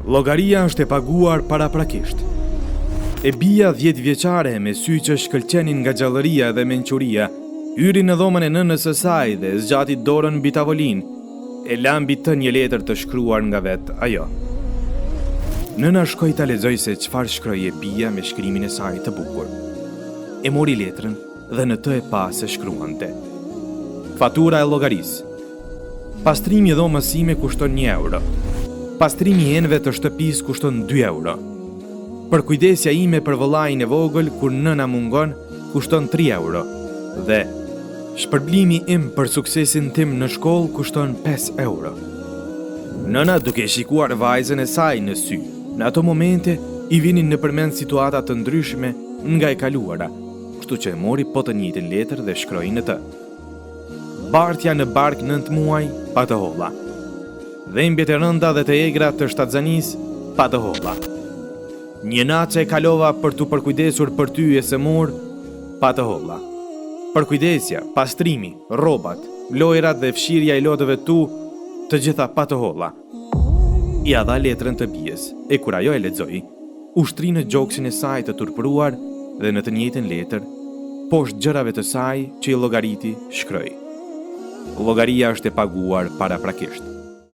Llogaria është e paguar paraprakisht. E bia 10 vjeçare me sy që shkëlqenin nga gjallëria dhe mençuria, hyri në dhomën e nënës së saj dhe zgjati dorën mbi tavolinë, e la mbi të një letër të shkruar nga vet ajo. Nëna shkoi ta lexoi se çfarë shkroi e bia me shkrimin e saj të bukur. E mori letrën dhe në të e pa se shkruante: fatura e llogarisë. Pastrimi i dhomës sime kushton 1 euro. Pastrimi i enëve të shtëpisë kushton 2 euro. Përkujdesja ime për vëllain e vogël kur nëna mungon kushton 3 euro dhe shpërblimi im për suksesin tim në shkollë kushton 5 euro. Nëna, duke shikuar vajzën e saj në sy, në ato momente i vinin nëpërmend situata të ndryshme nga e kaluara, kështu që e mori po të njëjtin letër dhe shkroi në të: bartja në bark 9 muaj pa të holla. Dhembjet e rënda dhe të egra të shtatzanis pa të holla. Një natë që e kalova për t'u përkujdesur për ty e së mur, pa të holla. Përkujdesja, pastrimi, rrobat, lojrat dhe fshirja i lodëve tu, të gjitha pa të holla. Ja dha letrën të bijes, e kur ajo e lexoi, ushtri në gjoksin e saj të turpëruar dhe në të njëjtën letër, poshtë gjërave të saj që i llogariti, shkroi: llogaria është e paguar paraprakisht.